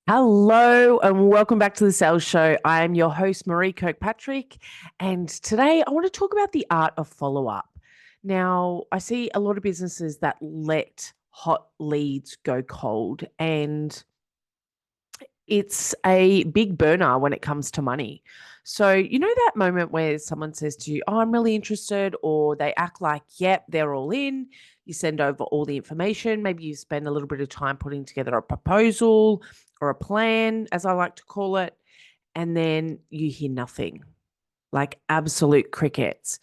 Hello and welcome back to the Sales Show. I am your host, Maree Kirkpatrick, and today I want to talk about the art of follow up. Now, I see a lot of businesses that let hot leads go cold, and it's a big burner when it comes to money. So, you know, that moment where someone says to you, "Oh, I'm really interested," or they act like, "Yep, they're all in." You send over all the information. Maybe you spend a little bit of time putting together a proposal or a plan, as I like to call it, and then you hear nothing, like absolute crickets.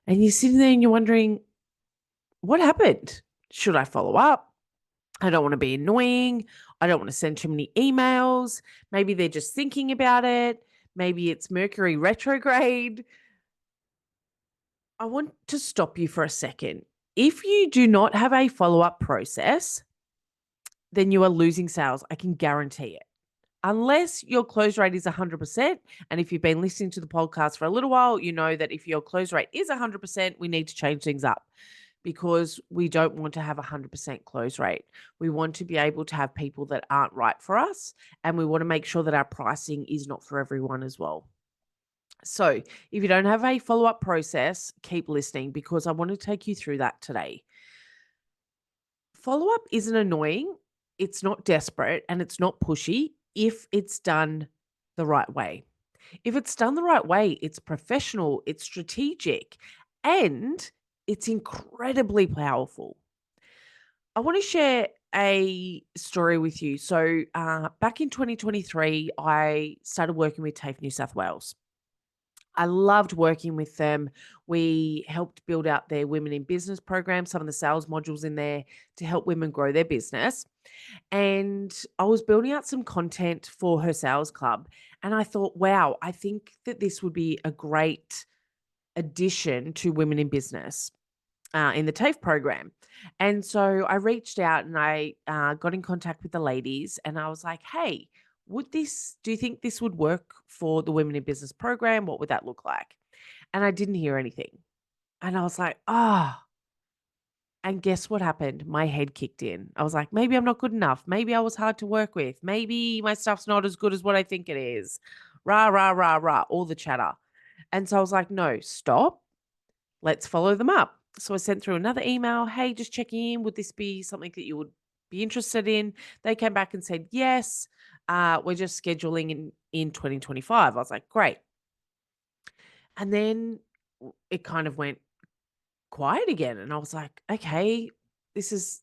And you're sitting there and you're wondering, what happened? Should I follow up? I don't want to be annoying. I don't want to send too many emails. Maybe they're just thinking about it. Maybe it's Mercury retrograde. I want to stop you for a second. If you do not have a follow up process, then you are losing sales. I can guarantee it. Unless your close rate is 100%. And if you've been listening to the podcast for a little while, you know that if your close rate is 100%, we need to change things up because we don't want to have a 100% close rate. We want to be able to have people that aren't right for us, and we want to make sure that our pricing is not for everyone as well. So, if you don't have a follow up process, keep listening because I want to take you through that today. Follow up isn't annoying, it's not desperate, and it's not pushy if it's done the right way. If it's done the right way, it's professional, it's strategic, and it's incredibly powerful. I want to share a story with you. So, back in 2023, I started working with TAFE New South Wales. I loved working with them. We helped build out their Women in Business program, some of the sales modules in there to help women grow their business. And I was building out some content for her sales club. And I thought, wow, I think that this would be a great addition to Women in Business in the TAFE program. And so I reached out and I got in contact with the ladies and I was like, hey, do you think this would work for the Women in Business program? What would that look like? And I didn't hear anything. And I was like, and guess what happened? My head kicked in. I was like, maybe I'm not good enough. Maybe I was hard to work with. Maybe my stuff's not as good as what I think it is. Rah, rah, rah, rah, all the chatter. And so I was like, no, stop. Let's follow them up. So I sent through another email. Hey, just checking in. Would this be something that you would be interested in? They came back and said, yes, we're just scheduling in 2025. I was like, great. And then it kind of went quiet again. And I was like, okay, this is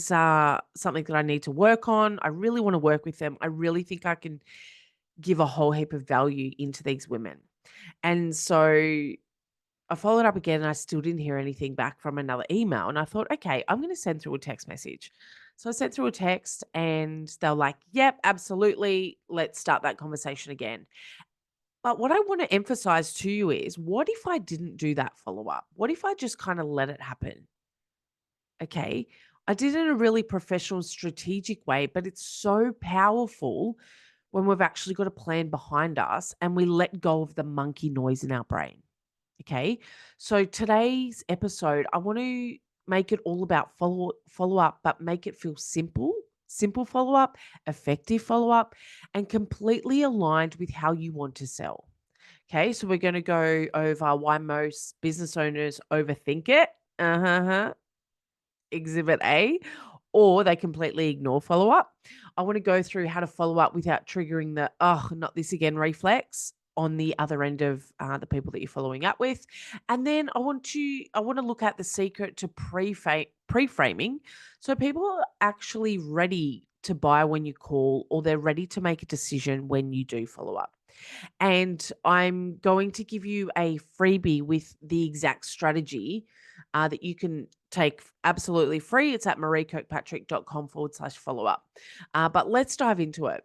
something that I need to work on. I really want to work with them. I really think I can give a whole heap of value into these women. And so I followed up again and I still didn't hear anything back from another email. And I thought, okay, I'm going to send through a text message. So I sent through a text and they're like, yep, absolutely. Let's start that conversation again. But what I want to emphasize to you is what if I didn't do that follow up? What if I just kind of let it happen? Okay. I did it in a really professional, strategic way, but it's so powerful when we've actually got a plan behind us and we let go of the monkey noise in our brain. Okay. So today's episode, I want to make it all about follow up, but make it feel simple follow up, effective follow up, and completely aligned with how you want to sell. Okay. So we're going to go over why most business owners overthink it. Uh-huh. Exhibit A, or they completely ignore follow up. I want to go through how to follow up without triggering the, oh, not this again reflex on the other end of the people that you're following up with. And then I want to look at the secret to pre-framing. So people are actually ready to buy when you call, or they're ready to make a decision when you do follow up. And I'm going to give you a freebie with the exact strategy that you can take absolutely free. It's at mareekirkpatrick.com/follow up. But let's dive into it.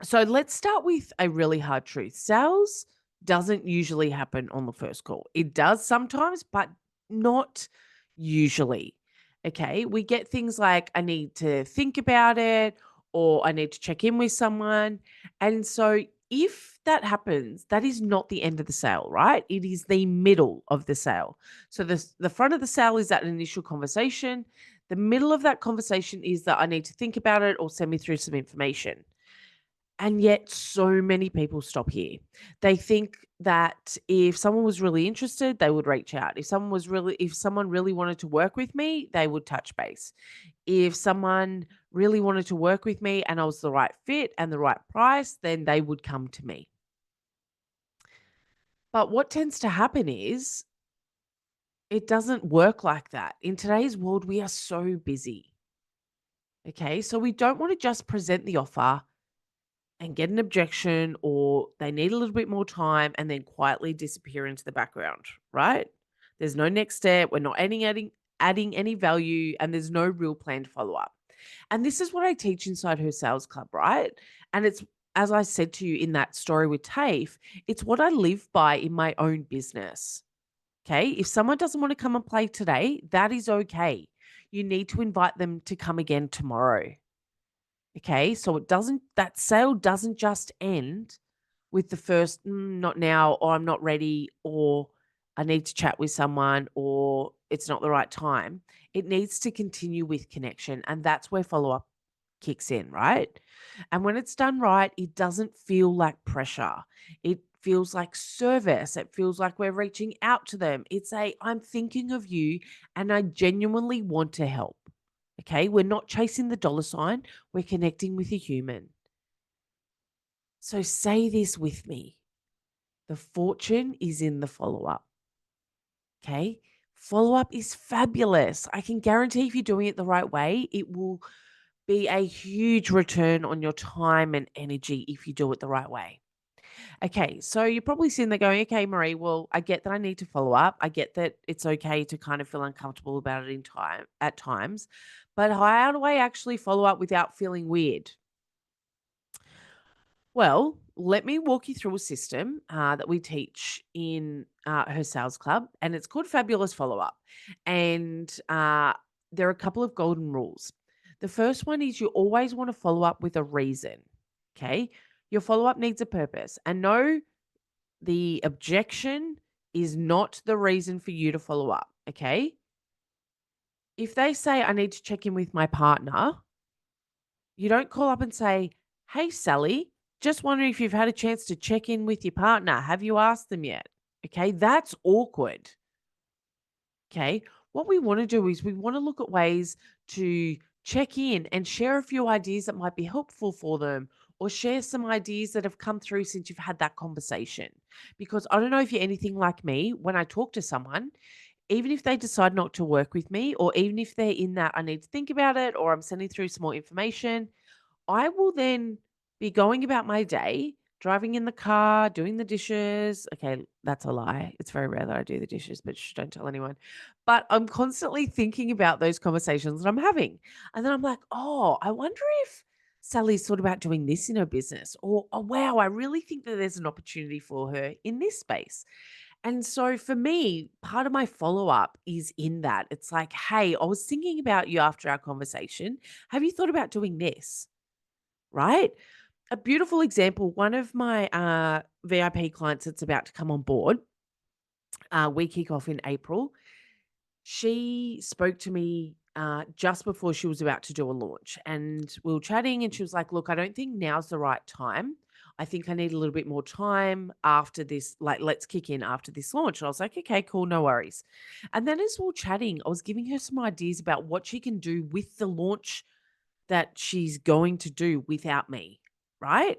So let's start with a really hard truth. Sales doesn't usually happen on the first call. It does sometimes, but not usually. Okay. We get things like, I need to think about it, or I need to check in with someone. And so if that happens, that is not the end of the sale, right? It is the middle of the sale. So the front of the sale is that initial conversation. The middle of that conversation is that I need to think about it or send me through some information. And yet so many people stop here. They think that if someone was really interested, they would reach out. If someone really wanted to work with me, they would touch base. If someone really wanted to work with me and I was the right fit and the right price, then they would come to me. But what tends to happen is it doesn't work like that. In today's world, we are so busy. Okay. So we don't want to just present the offer and get an objection, or they need a little bit more time and then quietly disappear into the background, right? There's no next step. We're not adding any value, and there's no real plan to follow up. And this is what I teach inside her sales club, right? And it's, as I said to you in that story with TAFE, it's what I live by in my own business. Okay. If someone doesn't want to come and play today, that is okay. You need to invite them to come again tomorrow. Okay, so that sale doesn't just end with the first, not now, or I'm not ready, or I need to chat with someone, or it's not the right time. It needs to continue with connection. And that's where follow up kicks in, right? And when it's done right, it doesn't feel like pressure. It feels like service. It feels like we're reaching out to them. I'm thinking of you and I genuinely want to help. Okay. We're not chasing the dollar sign, we're connecting with a human. So say this with me: the fortune is in the follow up. Okay. Follow up is fabulous. I can guarantee if you're doing it the right way, it will be a huge return on your time and energy if you do it the right way. Okay, so you're probably sitting there going, okay, Maree, well, I get that I need to follow up. I get that it's okay to kind of feel uncomfortable about it at times, but how do I actually follow up without feeling weird? Well, let me walk you through a system that we teach in her sales club, and it's called Fabulous Follow Up. And there are a couple of golden rules. The first one is you always want to follow up with a reason. Okay. Your follow up needs a purpose. And no, the objection is not the reason for you to follow up. Okay. If they say, I need to check in with my partner, you don't call up and say, hey, Sally, just wondering if you've had a chance to check in with your partner. Have you asked them yet? Okay, that's awkward. Okay, what we want to do is we want to look at ways to check in and share a few ideas that might be helpful for them, or share some ideas that have come through since you've had that conversation. Because I don't know if you're anything like me, when I talk to someone, even if they decide not to work with me, or even if they're in that I need to think about it, or I'm sending through some more information, I will then be going about my day, driving in the car, doing the dishes. Okay, that's a lie. It's very rare that I do the dishes, but shh, don't tell anyone. But I'm constantly thinking about those conversations that I'm having. And then I'm like, oh, I wonder if Sally's thought about doing this in her business. Or, oh, wow, I really think that there's an opportunity for her in this space. And so for me, part of my follow up is in that. It's like, hey, I was thinking about you after our conversation. Have you thought about doing this? Right? A beautiful example, one of my VIP clients that's about to come on board, we kick off in April. She spoke to me just before she was about to do a launch, and we were chatting, and she was like, look, I don't think now's the right time. I think I need a little bit more time after this. Like, let's kick in after this launch. And I was like, okay, cool, no worries. And then as we were chatting, I was giving her some ideas about what she can do with the launch that she's going to do without me, right?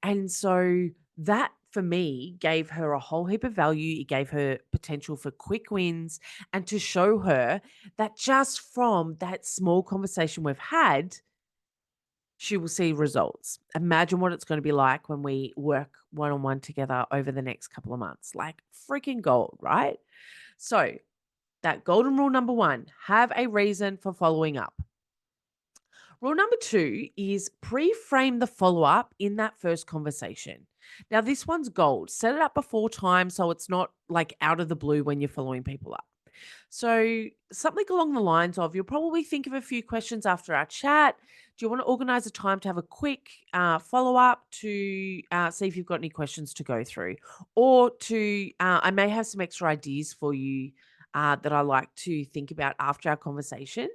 And so that for me gave her a whole heap of value. It gave her potential for quick wins, and to show her that just from that small conversation we've had, she will see results. Imagine what it's going to be like when we work one on one together over the next couple of months. Like freaking gold, right? So, that golden rule number one: have a reason for following up. Rule number two is pre-frame the follow-up in that first conversation. Now, this one's gold. Set it up before time so it's not like out of the blue when you're following people up. So, something along the lines of, you'll probably think of a few questions after our chat. Do you want to organize a time to have a quick follow up to see if you've got any questions to go through? Or I may have some extra ideas for you that I like to think about after our conversation.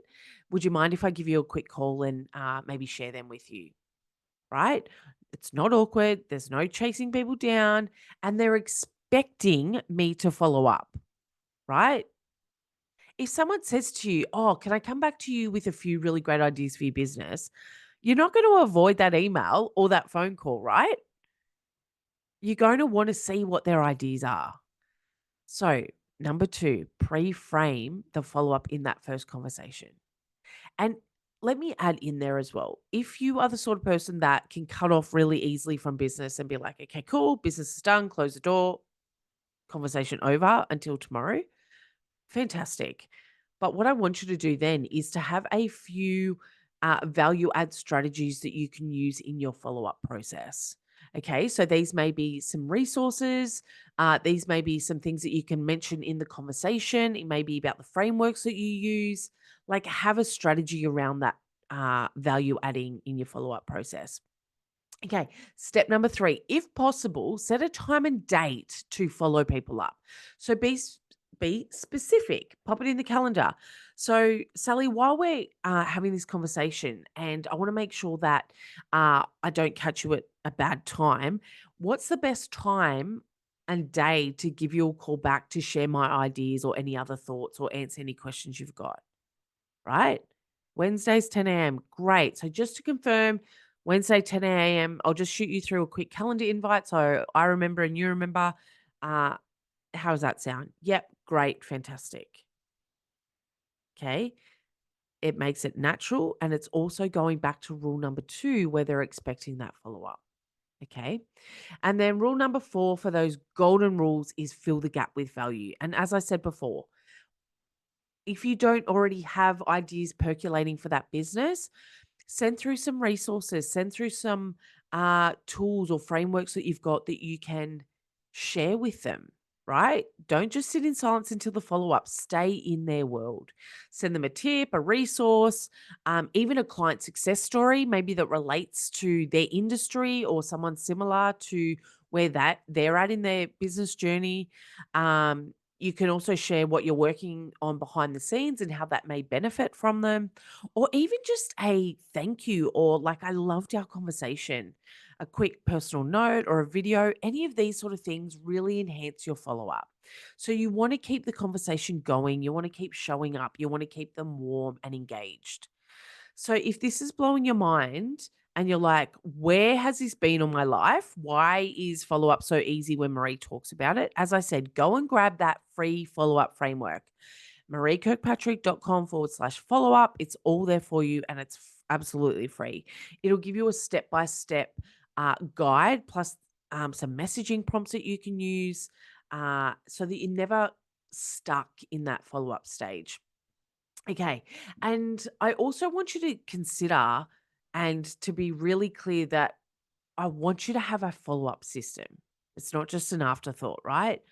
Would you mind if I give you a quick call and maybe share them with you? right? It's not awkward. There's no chasing people down, and they're expecting me to follow up, right? If someone says to you, "Oh, can I come back to you with a few really great ideas for your business?" You're not going to avoid that email or that phone call, right? You're going to want to see what their ideas are. So, number two, pre frame the follow up in that first conversation. And let me add in there as well. If you are the sort of person that can cut off really easily from business and be like, okay, cool, business is done, close the door, conversation over until tomorrow, fantastic. But what I want you to do then is to have a few value add strategies that you can use in your follow up process. Okay, so these may be some resources. These may be some things that you can mention in the conversation. It may be about the frameworks that you use. Like, have a strategy around that value adding in your follow up process. Okay, step number three, if possible, set a time and date to follow people up. So be specific, pop it in the calendar. So, Sally, while we're having this conversation, and I want to make sure that I don't catch you at a bad time, what's the best time and day to give you a call back to share my ideas or any other thoughts or answer any questions you've got? Right? Wednesdays, 10 a.m. Great. So just to confirm, Wednesday, 10 a.m., I'll just shoot you through a quick calendar invite so I remember and you remember. Uh, how does that sound? Yep. Great. Fantastic. Okay. It makes it natural. And it's also going back to rule number two, where they're expecting that follow up. Okay. And then rule number four for those golden rules is fill the gap with value. And as I said before, if you don't already have ideas percolating for that business, send through some resources, send through some tools or frameworks that you've got that you can share with them, right? Don't just sit in silence until the follow up. Stay in their world. Send them a tip, a resource, even a client success story, maybe that relates to their industry or someone similar to where that they're at in their business journey. You can also share what you're working on behind the scenes and how that may benefit from them, or even just a thank you or like, I loved our conversation, a quick personal note or a video. Any of these sort of things really enhance your follow up. So you want to keep the conversation going. You want to keep showing up. You want to keep them warm and engaged. So if this is blowing your mind and you're like, where has this been all my life? Why is follow up so easy when Maree talks about it? As I said, go and grab that free follow up framework. mareekirkpatrick.com/follow up. It's all there for you and it's absolutely free. It'll give you a step by step guide plus some messaging prompts that you can use so that you're never stuck in that follow up stage. Okay. And I also want you to consider and to be really clear that I want you to have a follow up system. It's not just an afterthought, right?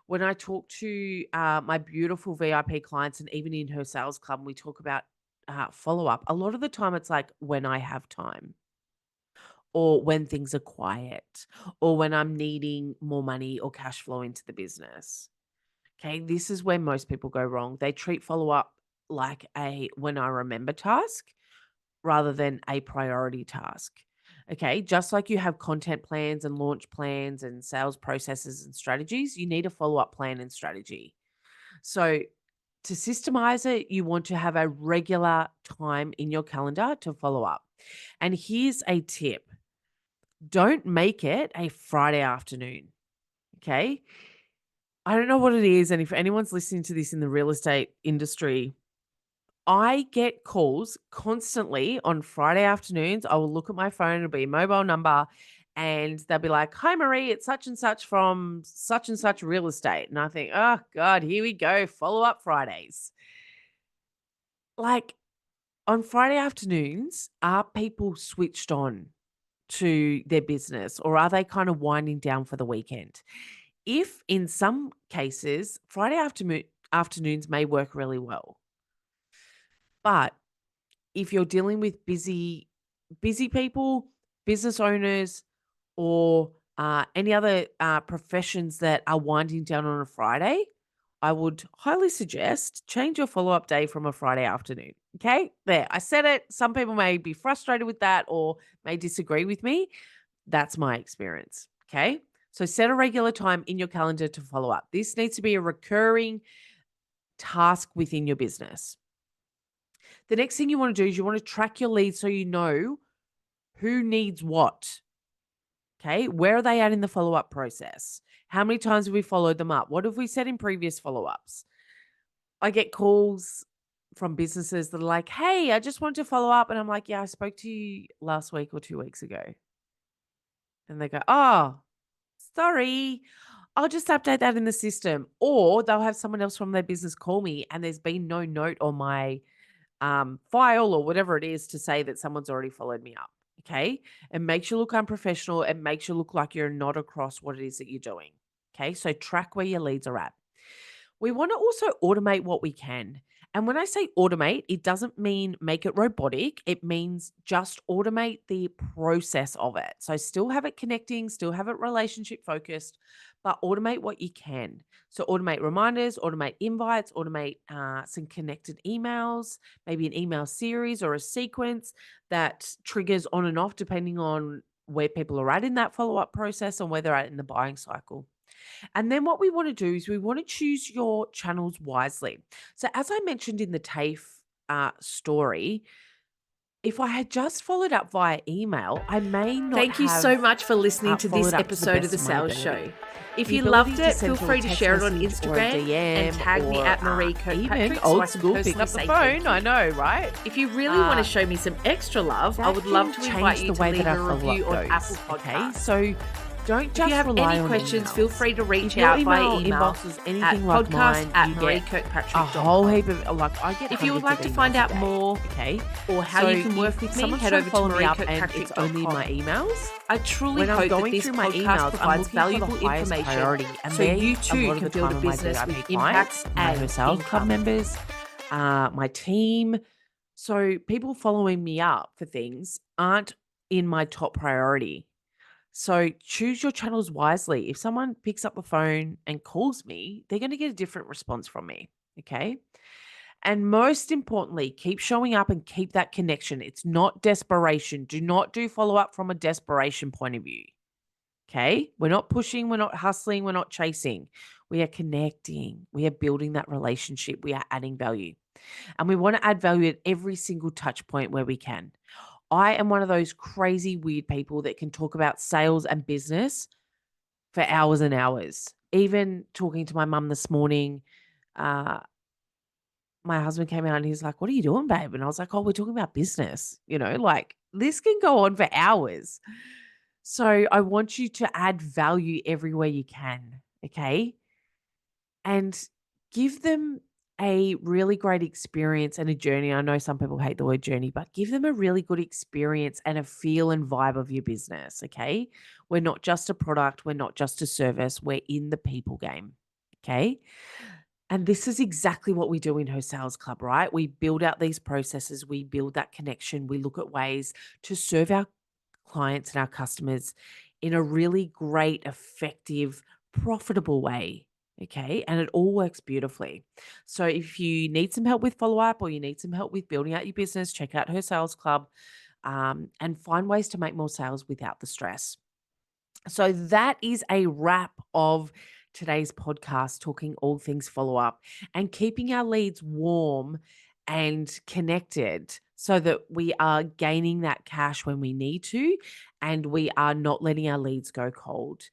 When I talk to my beautiful VIP clients and even in her sales club, we talk about follow up. A lot of the time, it's like when I have time, or when things are quiet, or when I'm needing more money or cash flow into the business. Okay, this is where most people go wrong. They treat follow up like a when I remember task rather than a priority task. Okay, just like you have content plans and launch plans and sales processes and strategies, you need a follow up plan and strategy. So, to systemize it, you want to have a regular time in your calendar to follow up. And here's a tip, don't make it a Friday afternoon. Okay, I don't know what it is. And if anyone's listening to this in the real estate industry, I get calls constantly on Friday afternoons. I will look at my phone, it'll be a mobile number, and they'll be like, "Hi, Maree, it's such and such from such and such real estate." And I think, oh, God, here we go. Follow up Fridays. Like on Friday afternoons, are people switched on to their business or are they kind of winding down for the weekend? If in some cases, afternoons may work really well, but if you're dealing with busy people, business owners, or any other professions that are winding down on a Friday, I would highly suggest change your follow-up day from a Friday afternoon. Okay? There, I said it. Some people may be frustrated with that or may disagree with me. That's my experience. Okay? So set a regular time in your calendar to follow up. This needs to be a recurring task within your business. The next thing you want to do is you want to track your leads so you know who needs what. Okay, where are they at in the follow-up process? How many times have we followed them up? What have we said in previous follow-ups? I get calls from businesses that are like, hey, I just wanted to follow up. And I'm like, yeah, I spoke to you last week or 2 weeks ago. And they go, oh, sorry. I'll just update that in the system. Or they'll have someone else from their business call me and there's been no note on my file or whatever it is to say that someone's already followed me up. Okay. It makes you look unprofessional. It makes you look like you're not across what it is that you're doing. Okay. So track where your leads are at. We want to also automate what we can. And when I say automate, it doesn't mean make it robotic. It means just automate the process of it. So still have it connecting, still have it relationship focused, but automate what you can. So automate reminders, automate invites, automate some connected emails, maybe an email series or a sequence that triggers on and off depending on where people are at in that follow-up process and where they're at in the buying cycle. And then what we want to do is we want to choose your channels wisely. So as I mentioned in the TAFE story, if I had just followed up via email, I may not Thank you have so much for listening to this followed up to the episode of best The of my Sales ability. Show. If The you ability loved to it, send feel through free a to text share it on message or a Instagram and DM tag me or, at Maree Kirkpatrick even so old I can school, personally pick up the say phone. thank you. I know, right? If you really want to show me some extra love, I would love to invite you to leave a review on Apple Podcasts. Okay, so don't just if you have rely any on questions, emails. feel free to reach If your out via email email inbox is at anything like mine, you get a whole podcast@mareekirkpatrick.com. heap of I get. If you would hundreds like of to find emails a out day, more okay, or how you can work with me, someone's head trying over to follow me up and it's only mareekirkpatrick.com. my emails. I truly When I'm hope that going this through my podcast emails, I'm provides looking for the valuable highest information priority, and so you a too lot of can the build a time of my business VIP with clients, impact my and Sales Club income. members, my team. So people following me up for things aren't in my top priority. So choose your channels wisely. If someone picks up the phone and calls me, they're going to get a different response from me. Okay. And most importantly, keep showing up and keep that connection. It's not desperation. Do not do follow up from a desperation point of view. Okay. We're not pushing, we're not hustling, we're not chasing. We are connecting. We are building that relationship. We are adding value. And we want to add value at every single touch point where we can. I am one of those crazy, weird people that can talk about sales and business for hours and hours. Even talking to my mum this morning, uh, my husband came out and he's like, "What are you doing, babe?" And I was like, "Oh, we're talking about business." Like this can go on for hours. So I want you to add value everywhere you can. Okay. And give them a really great experience and a journey. I know some people hate the word journey, but give them a really good experience and a feel and vibe of your business. Okay. We're not just a product, we're not just a service, we're in the people game. Okay. And this is exactly what we do in Her Sales Club, right? We build out these processes, we build that connection, we look at ways to serve our clients and our customers in a really great, effective, profitable way. Okay. And it all works beautifully. So if you need some help with follow up or you need some help with building out your business, check out Her Sales Club and find ways to make more sales without the stress. So that is a wrap of today's podcast, talking all things follow up and keeping our leads warm and connected so that we are gaining that cash when we need to and we are not letting our leads go cold.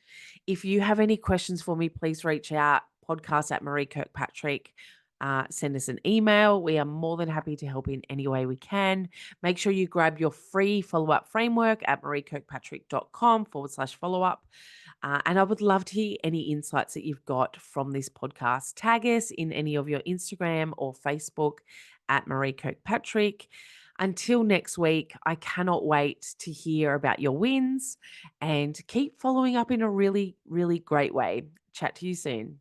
If you have any questions for me, please reach out, podcast at Maree Kirkpatrick. Send us an email. We are more than happy to help in any way we can. Make sure you grab your free follow-up framework at mareekirkpatrick.com/follow-up. And I would love to hear any insights that you've got from this podcast. Tag us in any of your Instagram or Facebook at Maree Kirkpatrick. Until next week, I cannot wait to hear about your wins and keep following up in a really, really great way. Chat to you soon.